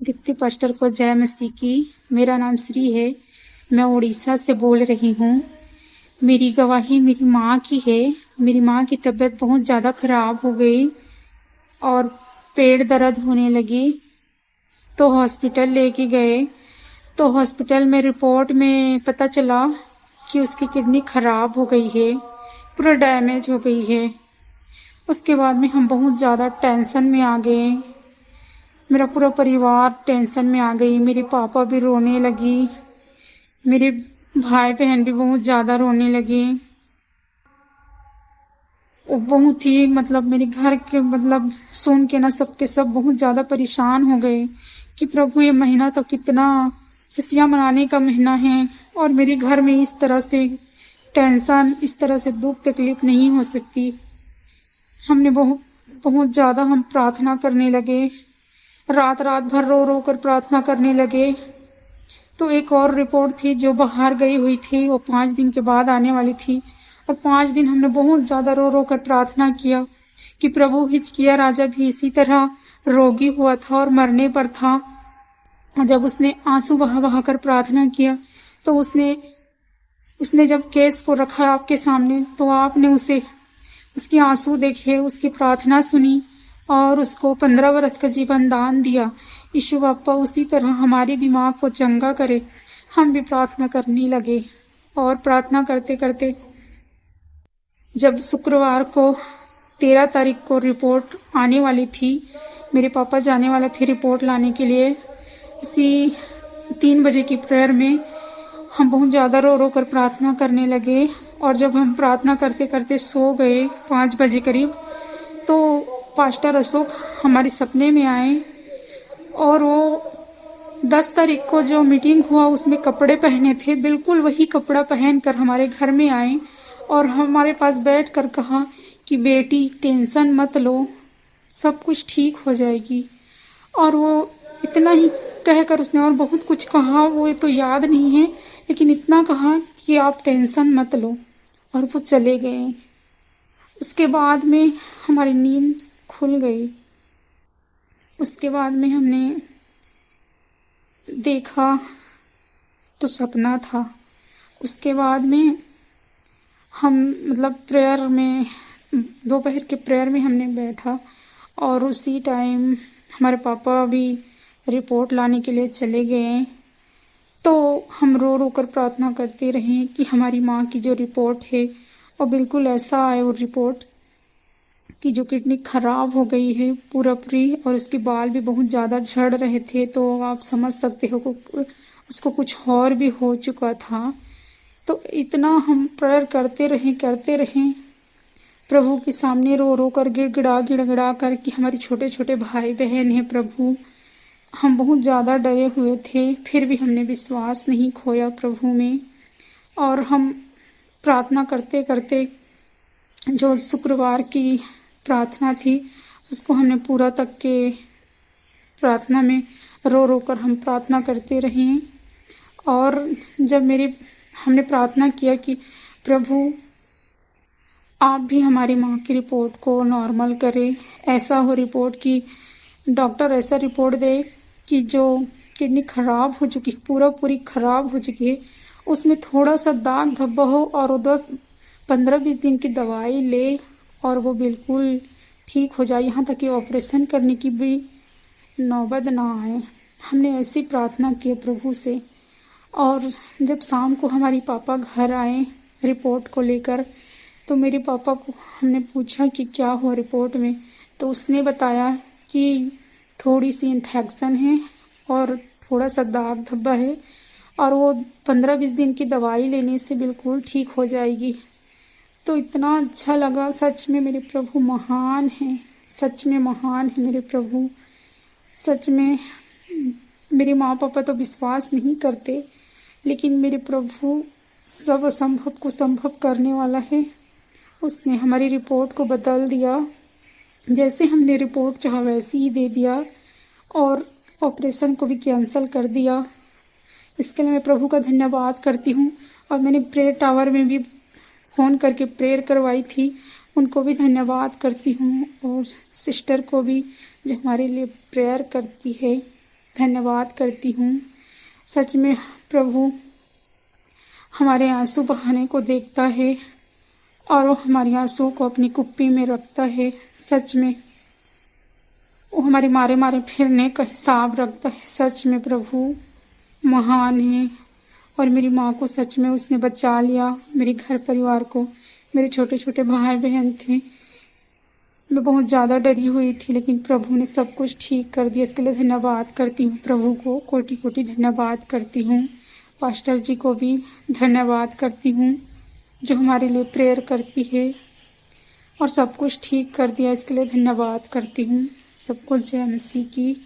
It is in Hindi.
दीप्ति पास्टर को जय मसीह की। मेरा नाम श्री है। मैं उड़ीसा से बोल रही हूँ। मेरी गवाही मेरी माँ की है। मेरी माँ की तबीयत बहुत ज़्यादा खराब हो गई और पेट दर्द होने लगी, तो हॉस्पिटल लेके गए। तो हॉस्पिटल में रिपोर्ट में पता चला कि उसकी किडनी खराब हो गई है, पूरा डैमेज हो गई है। उसके बाद में हम बहुत ज़्यादा टेंशन में आ गए। मेरा पूरा परिवार टेंशन में आ गई। मेरे पापा भी रोने लगी, मेरे भाई बहन भी बहुत ज़्यादा रोने लगे। वो बहुत ही मेरे घर के सुन के ना सबके सब बहुत ज़्यादा परेशान हो गए कि प्रभु ये महीना तो कितना खुशियाँ मनाने का महीना है और मेरे घर में इस तरह से टेंशन, इस तरह से दुख तकलीफ नहीं हो सकती। हमने बहुत बहुत ज़्यादा हम प्रार्थना करने लगे, रात रात भर रो रो कर प्रार्थना करने लगे। तो एक और रिपोर्ट थी जो बाहर गई हुई थी, वो 5 दिन के बाद आने वाली थी। और 5 दिन हमने बहुत ज़्यादा रो रो कर प्रार्थना किया कि प्रभु हिजकिय्याह राजा भी इसी तरह रोगी हुआ था और मरने पर था। और जब उसने आंसू बहा बहा कर प्रार्थना किया तो उसने जब केस को रखा आपके सामने तो आपने उसके आंसू देखे, उसकी प्रार्थना सुनी और उसको 15 वर्ष का जीवन दान दिया। यीशु बापा उसी तरह हमारी भी माँ को चंगा करे। हम भी प्रार्थना करने लगे और प्रार्थना करते करते जब शुक्रवार को 13 तारीख को रिपोर्ट आने वाली थी, मेरे पापा जाने वाले थे रिपोर्ट लाने के लिए। उसी 3 बजे की प्रेयर में हम बहुत ज़्यादा रो रो कर प्रार्थना करने लगे। और जब हम प्रार्थना करते करते सो गए 5 बजे करीब, तो पास्टर अशोक हमारे सपने में आए और वो 10 तारीख को जो मीटिंग हुआ उसमें कपड़े पहने थे, बिल्कुल वही कपड़ा पहन कर हमारे घर में आए और हमारे पास बैठ कर कहा कि बेटी टेंशन मत लो, सब कुछ ठीक हो जाएगी। और वो इतना ही कहकर उसने और बहुत कुछ कहा, वो तो याद नहीं है, लेकिन इतना कहा कि आप टेंशन मत लो और वो चले गए। उसके बाद में हमारी नींद खुल गई। उसके बाद में हमने देखा तो सपना था। उसके बाद में हम प्रेयर में दोपहर के प्रेयर में हमने बैठा और उसी टाइम हमारे पापा भी रिपोर्ट लाने के लिए चले गए। तो हम रो रो कर प्रार्थना करते रहे कि हमारी माँ की जो रिपोर्ट है वो बिल्कुल ऐसा आए, वो रिपोर्ट कि जो किडनी खराब हो गई है पूरा पूरी, और उसके बाल भी बहुत ज़्यादा झड़ रहे थे। तो आप समझ सकते हो उसको कुछ और भी हो चुका था। तो इतना हम प्रेयर करते रहे प्रभु के सामने, रो रो कर गिड़गिड़ा कर कि हमारे छोटे छोटे भाई बहन हैं प्रभु। हम बहुत ज़्यादा डरे हुए थे, फिर भी हमने विश्वास नहीं खोया प्रभु में। और हम प्रार्थना करते करते जो शुक्रवार की प्रार्थना थी उसको हमने पूरा तक के प्रार्थना में रो रो कर हम प्रार्थना करते रहे। और जब हमने प्रार्थना किया कि प्रभु आप भी हमारी माँ की रिपोर्ट को नॉर्मल करें, ऐसा हो रिपोर्ट कि डॉक्टर ऐसा रिपोर्ट दे कि जो किडनी खराब हो चुकी, पूरी खराब हो चुकी है, उसमें थोड़ा सा दाग धब्बा हो और वो 15-20 दिन की दवाई ले और वो बिल्कुल ठीक हो जाए, यहाँ तक कि ऑपरेशन करने की भी नौबत ना आए। हमने ऐसी प्रार्थना की प्रभु से। और जब शाम को हमारी पापा घर आए रिपोर्ट को लेकर, तो मेरे पापा को हमने पूछा कि क्या हुआ रिपोर्ट में, तो उसने बताया कि थोड़ी सी इन्फेक्शन है और थोड़ा सा दाग धब्बा है और वो 15-20 दिन की दवाई लेने से बिल्कुल ठीक हो जाएगी। तो इतना अच्छा लगा। सच में मेरे प्रभु महान हैं, सच में महान है मेरे प्रभु। सच में मेरे माँ पापा तो विश्वास नहीं करते, लेकिन मेरे प्रभु सब असंभव को संभव करने वाला है। उसने हमारी रिपोर्ट को बदल दिया, जैसे हमने रिपोर्ट चाहा वैसे ही दे दिया और ऑपरेशन को भी कैंसिल कर दिया। इसके लिए मैं प्रभु का धन्यवाद करती हूँ। और मैंने प्रेयर टावर में भी फ़ोन करके प्रेयर करवाई थी, उनको भी धन्यवाद करती हूँ। और सिस्टर को भी जो हमारे लिए प्रेयर करती है। धन्यवाद करती हूँ। सच में प्रभु हमारे आंसू बहाने को देखता है और वो हमारे आंसुओं को अपनी कुप्पी में रखता है। सच में वो हमारे मारे मारे फिरने का हिसाब रखता है। सच में प्रभु महान है। और मेरी माँ को सच में उसने बचा लिया, मेरे घर परिवार को। मेरे छोटे छोटे भाई बहन थे, मैं बहुत ज़्यादा डरी हुई थी, लेकिन प्रभु ने सब कुछ ठीक कर दिया। इसके लिए धन्यवाद करती हूँ प्रभु को, कोटि कोटि धन्यवाद करती हूँ। पास्टर जी को भी धन्यवाद करती हूँ जो हमारे लिए प्रेयर करती है और सब कुछ ठीक कर दिया। इसके लिए धन्यवाद करती हूँ। सबको जय मसीह की।